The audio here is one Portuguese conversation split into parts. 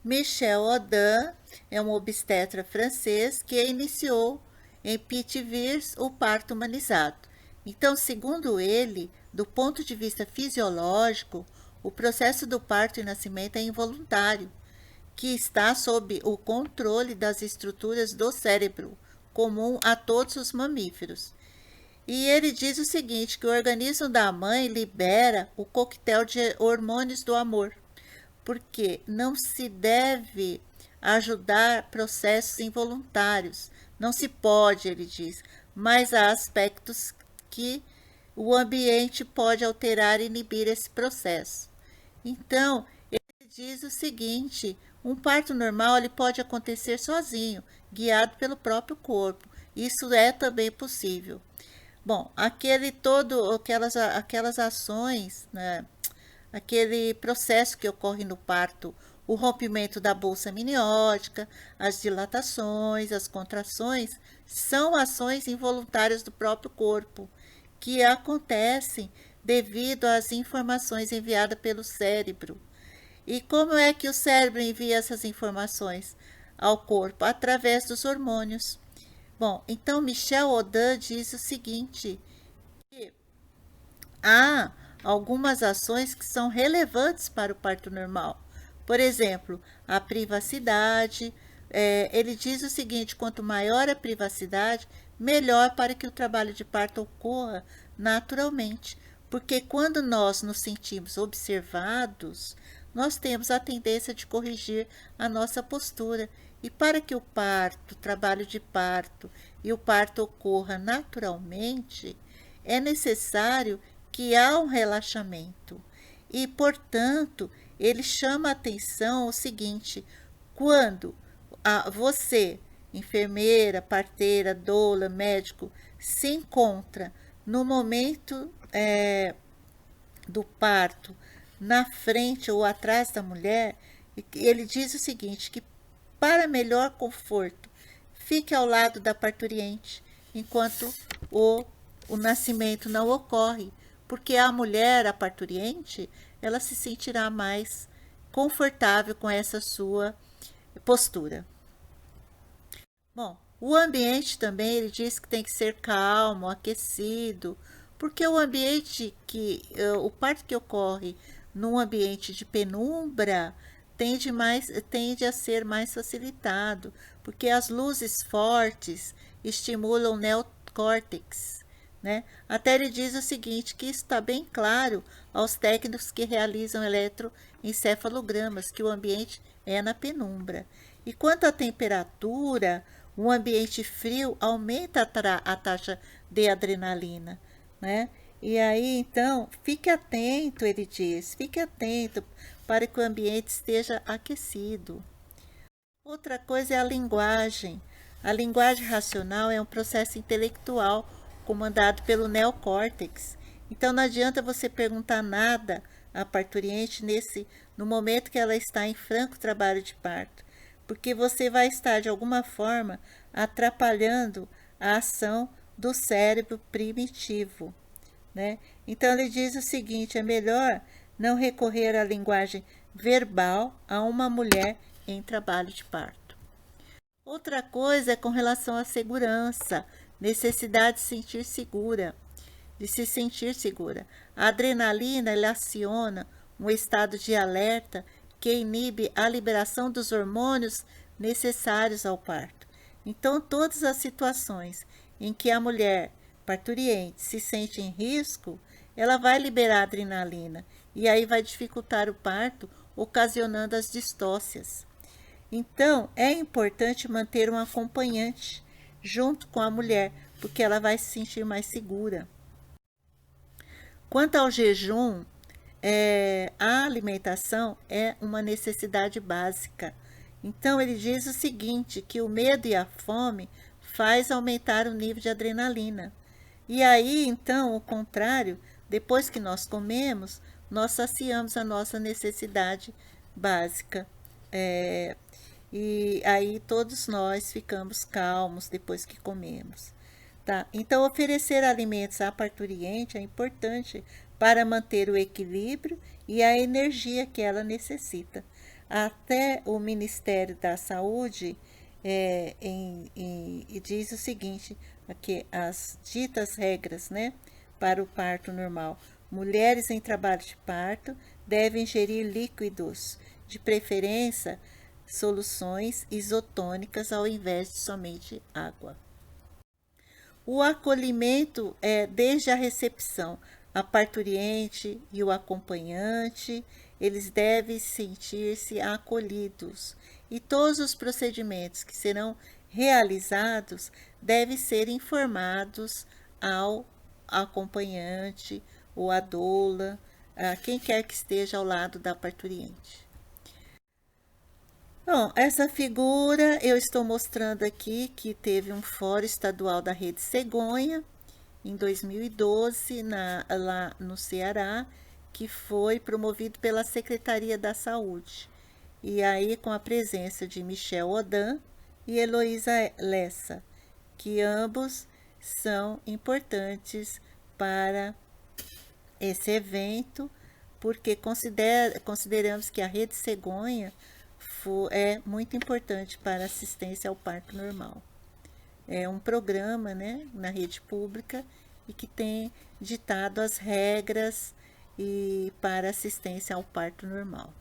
Michel Audin é um obstetra francês que iniciou em Pithiviers o parto humanizado. Então, segundo ele, do ponto de vista fisiológico, o processo do parto e nascimento é involuntário, que está sob o controle das estruturas do cérebro, comum a todos os mamíferos. E ele diz o seguinte, que o organismo da mãe libera o coquetel de hormônios do amor, porque não se deve ajudar processos involuntários. Não se pode, ele diz, mas há aspectos que o ambiente pode alterar e inibir esse processo. Então, ele diz o seguinte, um parto normal ele pode acontecer sozinho, guiado pelo próprio corpo. Isso é também possível. Bom, aquelas ações, né, aquele processo que ocorre no parto, o rompimento da bolsa amniótica, as dilatações, as contrações, são ações involuntárias do próprio corpo, que acontecem devido às informações enviadas pelo cérebro. E como é que o cérebro envia essas informações ao corpo? Através dos hormônios. Bom, então Michel Audin diz o seguinte, que há algumas ações que são relevantes para o parto normal. Por exemplo, a privacidade. Ele diz o seguinte, quanto maior a privacidade, melhor para que o trabalho de parto ocorra naturalmente. Porque quando nós nos sentimos observados, nós temos a tendência de corrigir a nossa postura. E para que o parto, o trabalho de parto e o parto ocorra naturalmente, é necessário que há um relaxamento. E, portanto, ele chama a atenção o seguinte, quando você, enfermeira, parteira, doula, médico, se encontra no momento do parto, na frente ou atrás da mulher, ele diz o seguinte, que para melhor conforto, fique ao lado da parturiente, enquanto o nascimento não ocorre, porque a mulher, a parturiente, ela se sentirá mais confortável com essa sua postura. Bom, o ambiente também, ele diz que tem que ser calmo, aquecido, porque o ambiente o parto que ocorre num ambiente de penumbra tende a ser mais facilitado, porque as luzes fortes estimulam o neocórtex, né? Até ele diz o seguinte, que isso está bem claro aos técnicos que realizam eletroencefalogramas, que o ambiente é na penumbra. E quanto à temperatura, um ambiente frio aumenta a taxa de adrenalina, né? E aí, então, fique atento, ele diz, fique atento para que o ambiente esteja aquecido. Outra coisa é a linguagem. A linguagem racional é um processo intelectual comandado pelo neocórtex. Então não adianta você perguntar nada à parturiente no momento que ela está em franco trabalho de parto, porque você vai estar de alguma forma atrapalhando a ação do cérebro primitivo, né? Então ele diz o seguinte, é melhor não recorrer à linguagem verbal a uma mulher em trabalho de parto. Outra coisa é com relação à segurança, necessidade de se sentir segura. A adrenalina ela aciona um estado de alerta que inibe a liberação dos hormônios necessários ao parto. Então, todas as situações em que a mulher parturiente se sente em risco, ela vai liberar adrenalina e aí vai dificultar o parto, ocasionando as distócias. Então, é importante manter um acompanhante junto com a mulher, porque ela vai se sentir mais segura. Quanto ao jejum, a alimentação é uma necessidade básica. Então, ele diz o seguinte, que o medo e a fome faz aumentar o nível de adrenalina. E aí, então, o contrário, depois que nós comemos, nós saciamos a nossa necessidade básica. E aí todos nós ficamos calmos depois que comemos. Tá? Então, oferecer alimentos à parturiente é importante para manter o equilíbrio e a energia que ela necessita. Até o Ministério da Saúde e diz o seguinte, aqui as ditas regras, né, para o parto normal. Mulheres em trabalho de parto devem ingerir líquidos, de preferência soluções isotônicas ao invés de somente água. O acolhimento é desde a recepção. A parturiente e o acompanhante, eles devem sentir-se acolhidos. E todos os procedimentos que serão realizados devem ser informados ao acompanhante ou à doula, a quem quer que esteja ao lado da parturiente. Bom, essa figura eu estou mostrando aqui que teve um fórum estadual da Rede Cegonha em 2012 lá no Ceará, que foi promovido pela Secretaria da Saúde. E aí com a presença de Michel Odan e Heloísa Lessa, que ambos são importantes para esse evento, porque consideramos que a Rede Cegonha é muito importante para assistência ao parto normal. É um programa, né, na rede pública e que tem ditado as regras para assistência ao parto normal.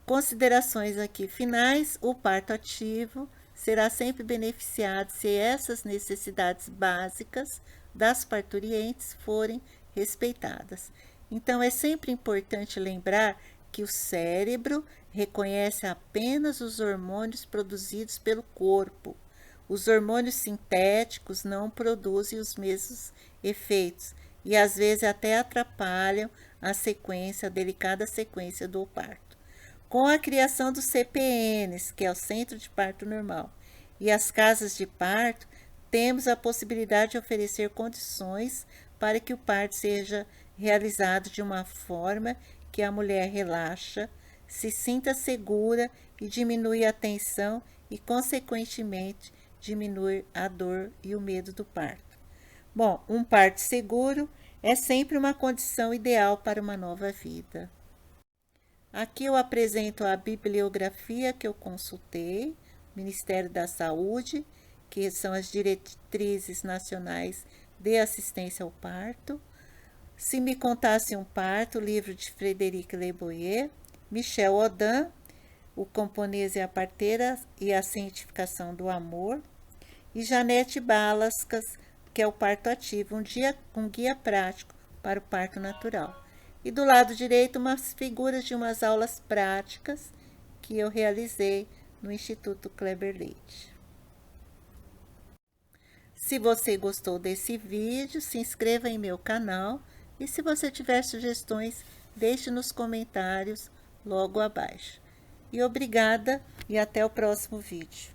Considerações aqui finais: o parto ativo será sempre beneficiado se essas necessidades básicas das parturientes forem respeitadas. Então, é sempre importante lembrar que o cérebro reconhece apenas os hormônios produzidos pelo corpo. Os hormônios sintéticos não produzem os mesmos efeitos e às vezes até atrapalham a delicada sequência do parto. Com a criação dos CPNs, que é o Centro de Parto Normal, e as casas de parto, temos a possibilidade de oferecer condições para que o parto seja realizado de uma forma que a mulher relaxa, se sinta segura e diminui a tensão e, consequentemente, diminui a dor e o medo do parto. Bom, um parto seguro é sempre uma condição ideal para uma nova vida. Aqui eu apresento a bibliografia que eu consultei, Ministério da Saúde, que são as diretrizes nacionais de assistência ao parto. Se me contasse um parto, livro de Frederic Leboyer, Michel Odan, O Camponês e a Parteira e a Cientificação do Amor, e Janete Balascas, que é o parto ativo, um guia prático para o parto natural. E do lado direito, umas figuras de umas aulas práticas que eu realizei no Instituto Kleber Leite. Se você gostou desse vídeo, se inscreva em meu canal e se você tiver sugestões, deixe nos comentários logo abaixo. E obrigada e até o próximo vídeo.